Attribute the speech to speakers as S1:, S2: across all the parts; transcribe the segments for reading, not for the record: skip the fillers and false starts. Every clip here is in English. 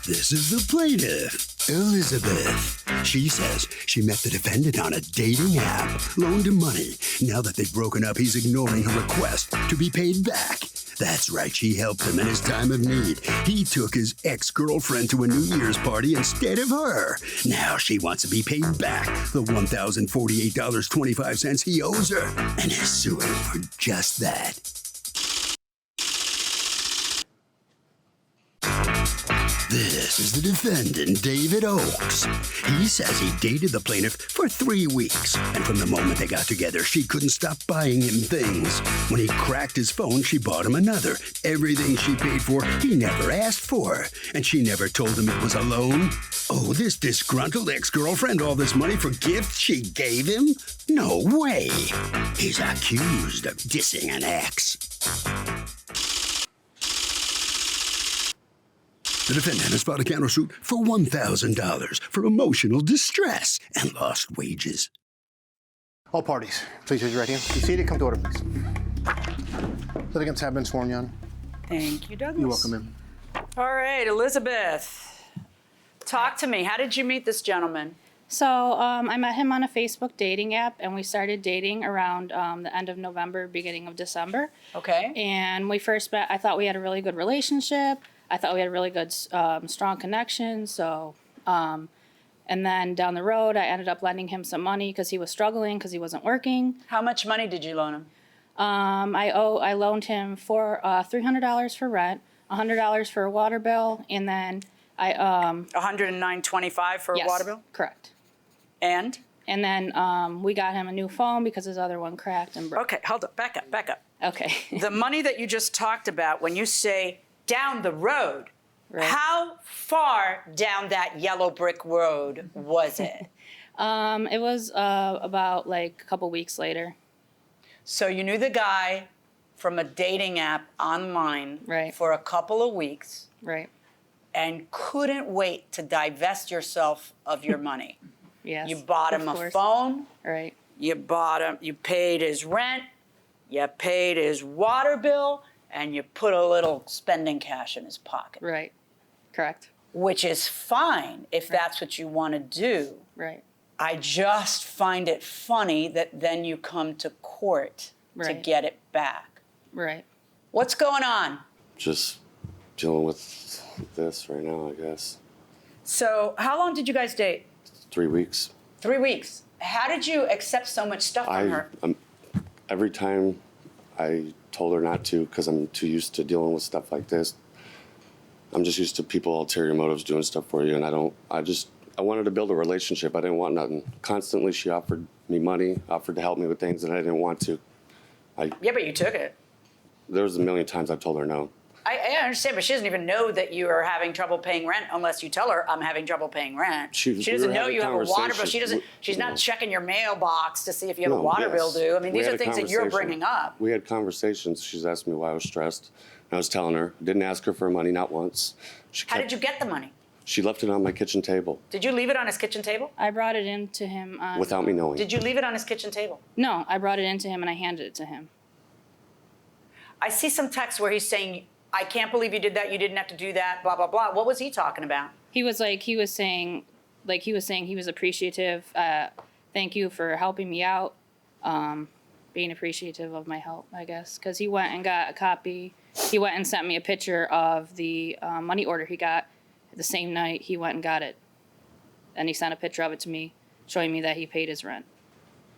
S1: This is the plaintiff, Elizabeth. She says she met the defendant on a dating app, loaned him money. Now that they've broken up, he's ignoring her request to be paid back. That's right, she helped him in his time of need. He took his ex-girlfriend to a New Year's party instead of her. Now she wants to be paid back the $1,048.25 he owes her, and is suing for just that. This is the defendant, David Oakes. He says he dated the plaintiff for 3 weeks, and from the moment they got together, she couldn't stop buying him things. When he cracked his phone, she bought him another. Everything she paid for, he never asked for, and she never told him it was a loan. Oh, this disgruntled ex-girlfriend all this money for gifts she gave him? No way. He's accused of dissing an ex. The defendant has filed a countersuit for $1,000 for emotional distress and lost wages.
S2: All parties, please raise your right hand. Be seated. Come to order, please. Litigants have been sworn, Your Honor.
S3: Thank you, Douglas.
S2: You're welcome, ma'am.
S3: All right, Elizabeth, talk to me. How did you meet this gentleman?
S4: So I met him on a Facebook dating app, and we started dating around the end of November, beginning of December.
S3: Okay.
S4: And we first met, I thought we had a really good relationship. I thought we had a really good, strong connection. So, and then down the road, I ended up lending him some money because he was struggling because he wasn't working.
S3: How much money did you loan him?
S4: I loaned him for $300 for rent, $100 for a water bill, and then I
S3: $109.25 for
S4: yes,
S3: a water bill?
S4: Correct.
S3: And
S4: then we got him a new phone because his other one cracked and broke.
S3: Okay, hold up, back up.
S4: Okay.
S3: The money that you just talked about, when you say down the road,
S4: Right.
S3: How far down that yellow brick road was it?
S4: It was about like a couple weeks later.
S3: So you knew the guy from a dating app online
S4: Right.
S3: for a couple of weeks
S4: Right.
S3: and couldn't wait to divest yourself of your money.
S4: Yes.
S3: You bought him
S4: of
S3: a
S4: course.
S3: phone,
S4: Right.
S3: you paid his rent, you paid his water bill, and you put a little spending cash in his pocket.
S4: Right. Correct.
S3: Which is fine if that's what you want to do.
S4: Right.
S3: I just find it funny that then you come to court to
S4: Right.
S3: get it back.
S4: Right.
S3: What's going on?
S5: Just dealing with this right now, I guess.
S3: So how long did you guys date?
S5: 3 weeks.
S3: 3 weeks. How did you accept so much stuff from her?
S5: Every time I told her not to, because I'm too used to dealing with stuff like this. I'm just used to people, ulterior motives, doing stuff for you, and I wanted to build a relationship. I didn't want nothing. Constantly, she offered me money, offered to help me with things that I didn't want to.
S3: Yeah, but you took it.
S5: There was a million times I told her no.
S3: I understand, but she doesn't even know that you are having trouble paying rent unless you tell her I'm having trouble paying rent. She doesn't know you have a water bill. She's not checking your mailbox to see if you have a water bill due. I mean, these are things that you're bringing up.
S5: We had conversations. She's asked me why I was stressed. And I was telling her, didn't ask her for money, not once.
S3: How did you get the money?
S5: She left it on my kitchen table.
S3: Did you leave it on his kitchen table?
S4: I brought it in to him on...
S5: Without me knowing.
S3: Did you leave it on his kitchen table?
S4: No, I brought it in to him and I handed it to him.
S3: I see some text where he's saying, I can't believe you did that. You didn't have to do that, blah, blah, blah. What was he talking about?
S4: He was saying he was appreciative. Thank you for helping me out. Being appreciative of my help, I guess. Because he went and got a copy. He went and sent me a picture of the money order he got the same night he went and got it. And he sent a picture of it to me, showing me that he paid his rent.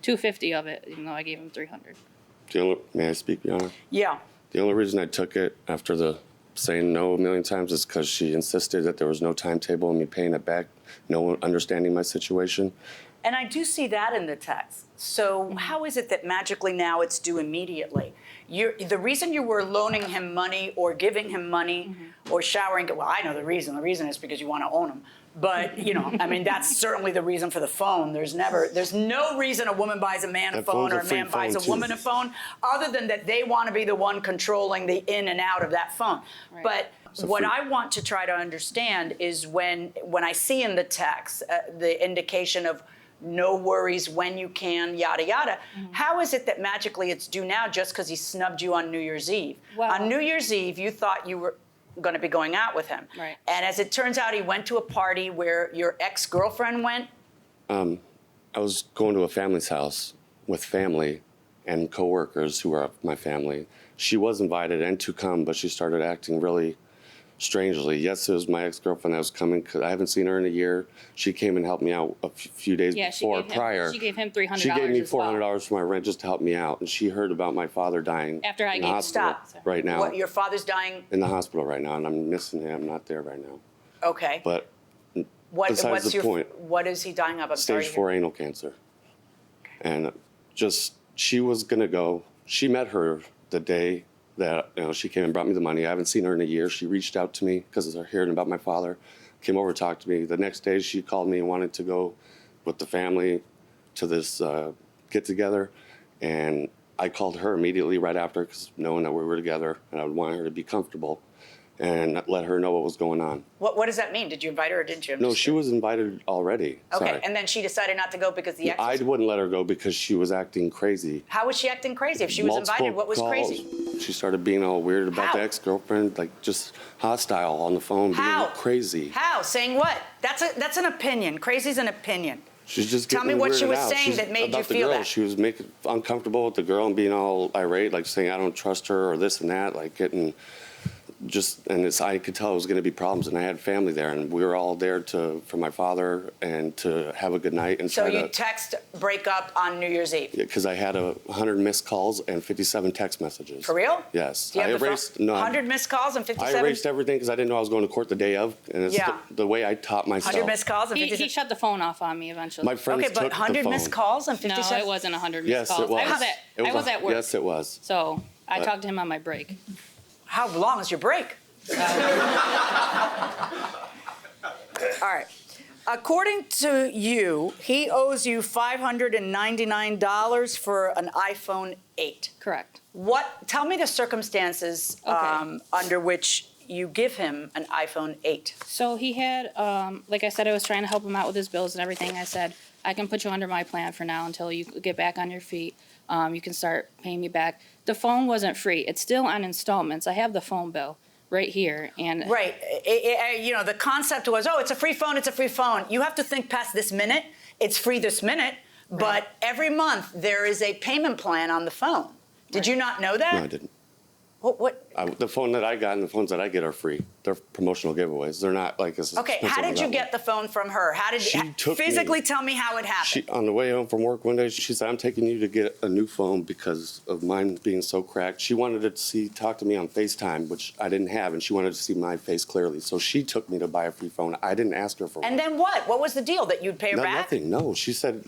S4: $250 of it, even though I gave him $300.
S5: May I speak, Your Honor?
S3: Yeah.
S5: The only reason I took it after the saying no a million times is because she insisted that there was no timetable in me paying it back, no one understanding my situation.
S3: And I do see that in the text. So how is it that magically now it's due immediately? The reason you were loaning him money or giving him money or showering, well, I know the reason. The reason is because you want to own him. But, I mean, that's certainly the reason for the phone. There's no reason a woman buys a man a phone or a man buys a woman a phone other than that they want to be the one controlling the in and out of that phone. Right. But what I want to try to understand is when I see in the text the indication of no worries when you can, yada, yada. How is it that magically it's due now just because he snubbed you on New Year's Eve?
S4: Well,
S3: on New Year's Eve, you thought you were... going to be going out with him.
S4: Right.
S3: And as it turns out, he went to a party where your ex-girlfriend went.
S5: I was going to a family's house with family and coworkers who are my family. She was invited and to come, but she started acting really strangely. Yes, it was my ex-girlfriend that was coming because I haven't seen her in a year. She came and helped me out a few days before.
S4: She gave him $300.
S5: She gave me
S4: as well.
S5: $400 for my rent just to help me out, and she heard about my father dying
S4: After I
S5: in the
S4: gave-
S5: hospital
S3: Stop.
S5: right now.
S3: What, your father's dying?
S5: In the hospital right now, and I'm missing him. I'm not there right now.
S3: Okay.
S5: But besides
S3: what's
S5: the point,
S3: what is he dying of? I'm sorry.
S5: stage 4 anal cancer. And just, she was gonna go. She met her the day that she came and brought me the money. I haven't seen her in a year. She reached out to me because of hearing about my father. Came over, talked to me. The next day, she called me and wanted to go with the family to this get together. And I called her immediately right after, because knowing that we were together, and I would want her to be comfortable, and let her know what was going on.
S3: What does that mean? Did you invite her or didn't you?
S5: No, she was invited already.
S3: Okay,
S5: Sorry.
S3: and then she decided not to go because the ex.
S5: I wouldn't let her go because she was acting crazy.
S3: How was she acting crazy? If she was
S5: Multiple
S3: invited, what was
S5: calls.
S3: crazy?
S5: She started being all weird about
S3: How?
S5: the ex-girlfriend, like just hostile on the phone,
S3: How?
S5: being crazy.
S3: How? Saying what? That's an opinion. Crazy's an opinion.
S5: She's just
S3: Tell
S5: getting
S3: me what she
S5: weirded
S3: was
S5: out.
S3: saying
S5: She's
S3: that made you
S5: about the
S3: feel
S5: girl.
S3: that.
S5: She was making uncomfortable with the girl and being all irate, like saying I don't trust her or this and that, like getting just, and I could tell it was going to be problems, and I had family there, and we were all there for my father and to have a good night and
S3: So
S5: try
S3: you
S5: to.
S3: text break up on New Year's Eve.
S5: Because I had 100 missed calls and 57 text messages.
S3: For real?
S5: Yes.
S3: Do you have
S5: I erased
S3: 100 missed calls and 57?
S5: I erased everything because I didn't know I was going to court the day of, and it's
S3: Yeah.
S5: the way I taught myself.
S3: 100 missed calls and
S4: He
S3: 57.
S4: shut the phone off on me eventually.
S5: My friends
S3: Okay, but
S5: took the
S3: 100
S5: phone.
S3: missed calls and
S4: No,
S3: 57.
S4: it wasn't 100 missed
S5: Yes,
S4: calls.
S5: it was.
S4: I was at work.
S5: Yes, it was.
S4: So I
S5: But-
S4: talked to him on my break.
S3: How long is your break? All right. According to you, he owes you $599 for an iPhone 8.
S4: Correct.
S3: Tell me the circumstances
S4: Okay.
S3: under which you give him an iPhone 8.
S4: So he had, like I said, I was trying to help him out with his bills and everything. I said, I can put you under my plan for now until you get back on your feet. You can start paying me back. The phone wasn't free. It's still on installments. I have the phone bill right here. And
S3: Right. The concept was, it's a free phone, it's a free phone. You have to think past this minute. It's free this minute, but every month there is a payment plan on the phone. Did you not know that?
S5: No, I didn't.
S3: What?
S5: The phone that I got and the phones that I get are free. They're promotional giveaways. They're not like as
S3: Okay, how did you get the phone from her? How did
S5: She took me-
S3: physically tell me how it happened?
S5: On the way home from work one day, she said, I'm taking you to get a new phone because of mine being so cracked. She wanted to talk to me on FaceTime, which I didn't have, and she wanted to see my face clearly. So she took me to buy a free phone. I didn't ask her for one.
S3: And then what? What was the deal? That you'd pay her back?
S5: Nothing, no. She said,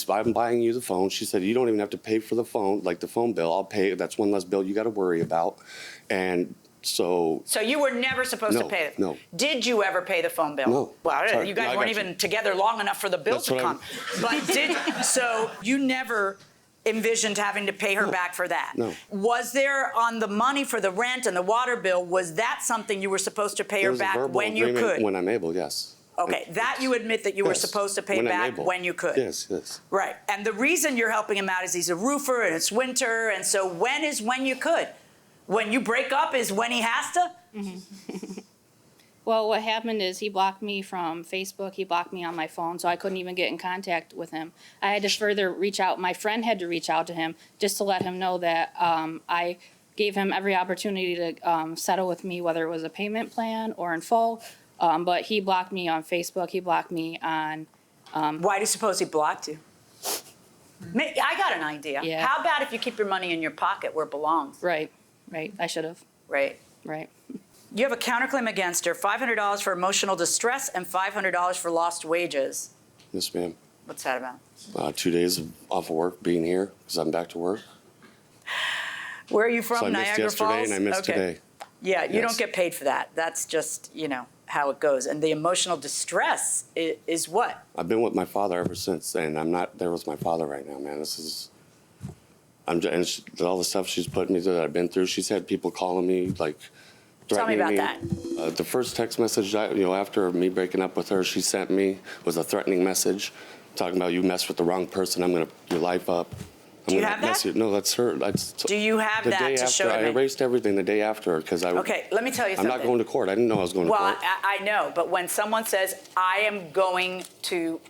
S5: I'm buying you the phone. She said, you don't even have to pay for the phone, like the phone bill. I'll pay. That's one less bill you got to worry about. And so
S3: you were never supposed to
S5: No,
S3: pay it?
S5: no.
S3: Did you ever pay the phone bill?
S5: No.
S3: Well,
S5: Sorry.
S3: you guys
S5: No, I
S3: weren't
S5: got
S3: even
S5: you.
S3: together long enough for the bill
S5: That's
S3: to
S5: what
S3: come. But so you never envisioned having to pay her back for that?
S5: No.
S3: Was there on the money for the rent and the water bill, was that something you were supposed to pay her
S5: there's a
S3: back
S5: verbal
S3: when you
S5: agreement
S3: could?
S5: when I'm able, yes.
S3: Okay, that you admit that you were
S5: Yes.
S3: supposed to pay
S5: When I'm
S3: back
S5: able.
S3: when you could?
S5: Yes, yes.
S3: Right, and the reason you're helping him out is he's a roofer and it's winter, and so when is when you could? When you break up is when he has to?
S4: well, what happened is he blocked me from Facebook. He blocked me on my phone, so I couldn't even get in contact with him. I had to further reach out. My friend had to reach out to him just to let him know that I gave him every opportunity to settle with me, whether it was a payment plan or in full. But he blocked me on Facebook. He blocked me on.
S3: Why do you suppose he blocked you? I got an idea.
S4: Yeah.
S3: How about if you keep your money in your pocket where it belongs?
S4: Right. I should have.
S3: Right.
S4: Right.
S3: You have a counterclaim against her, $500 for emotional distress and $500 for lost wages.
S5: Yes, ma'am.
S3: What's that about?
S5: 2 days off of work, being here, because I'm back to work.
S3: Where are you from?
S5: So I missed
S3: Niagara
S5: yesterday
S3: Falls?
S5: and I missed
S3: Okay.
S5: today.
S3: Yeah, you
S5: Yes.
S3: don't get paid for that. That's just, how it goes. And the emotional distress is what?
S5: I've been with my father ever since, and I'm not there with my father right now, man. All the stuff she's put me through that I've been through. She's had people calling me, like,
S3: Tell me
S5: threatening
S3: about that.
S5: The first text message, after me breaking up with her, she sent me was a threatening message, talking about you messed with the wrong person. I'm gonna your life up.
S3: Do you have that?
S5: No, that's her.
S3: Do you have
S5: the
S3: that
S5: day
S3: to
S5: after,
S3: show
S5: I
S3: me?
S5: erased everything the day after because I.
S3: Okay, let me tell you
S5: I'm
S3: something.
S5: not going to court. I didn't know I was going to
S3: Well,
S5: court.
S3: I know, but when someone says, I am going to,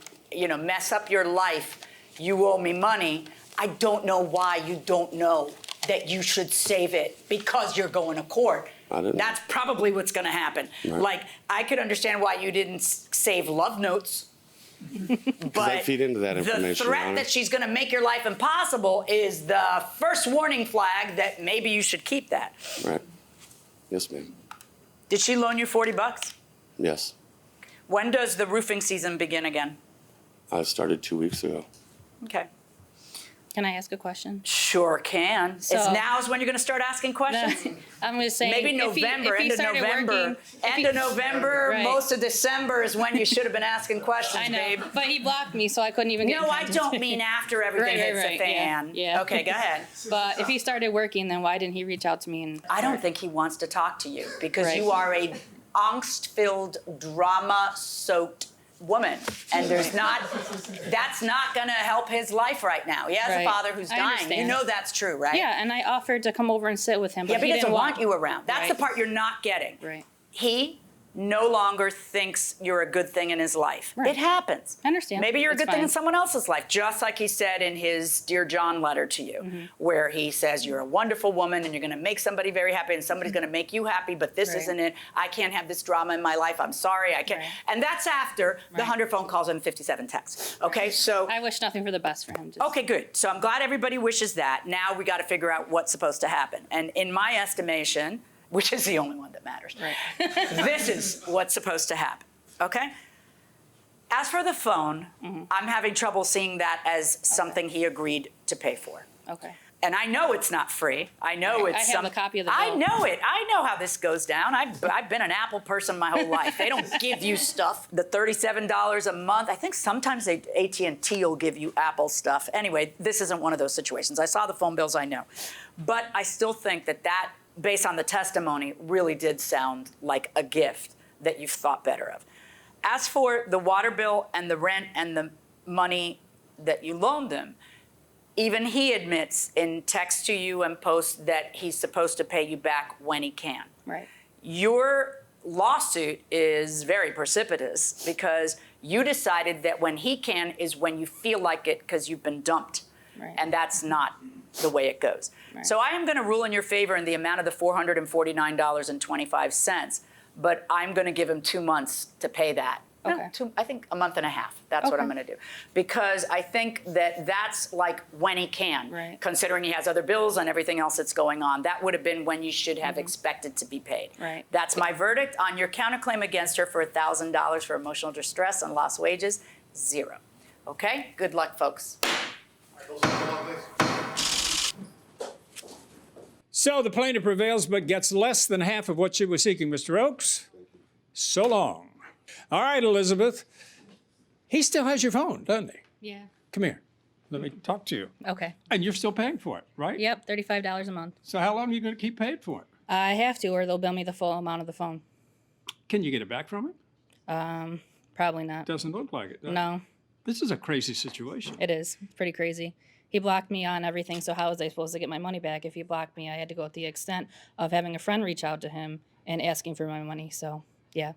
S3: mess up your life, you owe me money, I don't know why you don't know that you should save it because you're going to court.
S5: I didn't.
S3: That's probably what's going to happen.
S5: Right.
S3: Like, I could understand why you didn't save love notes. But
S5: I feed into that information.
S3: the threat that she's going to make your life impossible is the first warning flag that maybe you should keep that.
S5: Right. Yes, ma'am.
S3: Did she loan you $40?
S5: Yes.
S3: When does the roofing season begin again?
S5: I started 2 weeks ago.
S3: Okay.
S4: Can I ask a question?
S3: Sure can.
S4: So-
S3: Now's when you're going to start asking questions?
S4: I'm just saying.
S3: Maybe
S4: if he
S3: November, end of
S4: started
S3: November.
S4: working- if he-
S3: End of November,
S4: Right.
S3: most of December is when you should have been asking questions,
S4: I know,
S3: babe.
S4: but he blocked me, so I couldn't even get in
S3: No, I
S4: contact.
S3: don't mean after everything
S4: Right,
S3: hits the
S4: right,
S3: fan.
S4: yeah.
S3: Okay, go ahead.
S4: But if he started working, then why didn't he reach out to me? And
S3: I don't think he wants to talk to you because
S4: Right.
S3: you are a angst-filled, drama-soaked woman, and that's not going to help his life right now. He has a
S4: Right.
S3: father who's
S4: I
S3: dying.
S4: understand.
S3: You know that's true, right?
S4: Yeah, and I offered to come over and sit with him, but
S3: Yeah, but he
S4: didn't
S3: doesn't want you around. That's
S4: Right.
S3: the part you're not getting.
S4: Right.
S3: He no longer thinks you're a good thing in his life.
S4: Right.
S3: It happens.
S4: I understand.
S3: Maybe you're a
S4: It's
S3: good thing in
S4: fine.
S3: someone else's life, just like he said in his Dear John letter to you,
S4: Mm-hmm.
S3: where he says you're a wonderful woman and you're going to make somebody very happy and somebody's going to make you happy, but this
S4: Right.
S3: isn't it. I can't have this drama in my life. I'm sorry. I can't.
S4: Right.
S3: And that's after the
S4: Right.
S3: 100 phone calls and 57 texts. Okay, so.
S4: I wish nothing for the best for him. Just,
S3: Okay, good. So I'm glad everybody wishes that. Now we got to figure out what's supposed to happen. And in my estimation, which is the only one that matters,
S4: Right.
S3: this is what's supposed to happen. Okay? As for the phone,
S4: Mm-hmm.
S3: I'm having trouble seeing that as something he agreed to pay for.
S4: Okay.
S3: And I know it's not free. I know
S4: Right.
S3: it's
S4: I have a copy of the
S3: I
S4: bill.
S3: know it. I know how this goes down. I've been an Apple person my whole life. They don't give you stuff. The $37 a month. I think sometimes AT&T will give you Apple stuff. Anyway, this isn't one of those situations. I saw the phone bills. I know, but I still think that, based on the testimony, really did sound like a gift that you've thought better of. As for the water bill and the rent and the money that you loaned them, even he admits in text to you and post that he's supposed to pay you back when he can.
S4: Right.
S3: Your lawsuit is very precipitous because you decided that when he can is when you feel like it because you've been dumped.
S4: Right.
S3: And that's not the way it goes.
S4: Right.
S3: So I am going to rule in your favor in the amount of the $449.25, but I'm going to give him 2 months to pay that.
S4: Okay.
S3: I think a month and a half. That's what I'm going to do. Because I think that that's like when he can,
S4: Right.
S3: considering he has other bills and everything else that's going on. That would have been when you should have expected to be paid.
S4: Right.
S3: That's my verdict on your counterclaim against her for $1,000 for emotional distress and lost wages, 0. Okay? Good luck, folks.
S6: So the plaintiff prevails but gets less than half of what she was seeking, Mr. Oakes. So long. All right, Elizabeth. He still has your phone, doesn't he?
S4: Yeah.
S6: Come here. Let me talk to you.
S4: Okay.
S6: And you're still paying for it, right?
S4: Yep. $35 a month.
S6: So how long are you going to keep paying for it?
S4: I have to, or they'll bill me the full amount of the phone.
S6: Can you get it back from him?
S4: Probably not.
S6: Doesn't look like it. does it?
S4: No,
S6: This is a crazy situation.
S4: it is. It's pretty crazy. He blocked me on everything, so how was I supposed to get my money back? If he blocked me, I had to go to the extent of having a friend reach out to him and asking for my money. So, yeah.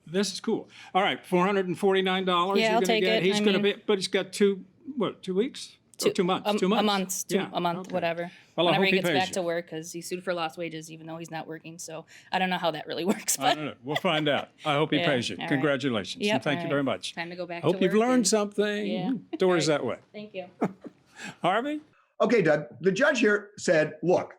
S6: This is cool. All right, $449
S4: Yeah,
S6: you're
S4: I'll
S6: going to
S4: take
S6: get.
S4: it.
S6: He's
S4: I
S6: going to
S4: mean-
S6: be, but he's got 2 weeks? Or 2 months? 2 months.
S4: A month,
S6: okay.
S4: whatever.
S6: Well, I
S4: Whenever
S6: hope
S4: he
S6: he
S4: gets
S6: pays
S4: back
S6: you.
S4: to work, because he sued for lost wages, even though he's not working. So I don't know how that really works.
S6: I
S4: But
S6: don't know. We'll find out. I hope he
S4: Yeah,
S6: pays you.
S4: all right.
S6: Congratulations.
S4: Yep,
S6: And thank
S4: all
S6: you
S4: right.
S6: very much.
S4: Time to go back
S6: Hope
S4: to
S6: you've
S4: work
S6: learned
S4: and-
S6: something.
S4: Yeah.
S6: Doors that way.
S4: Thank you.
S6: Harvey?
S7: Okay, Doug, the judge here said, look,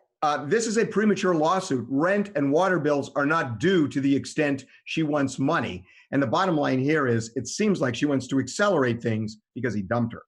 S7: this is a premature lawsuit. Rent and water bills are not due to the extent she wants money. And the bottom line here is it seems like she wants to accelerate things because he dumped her.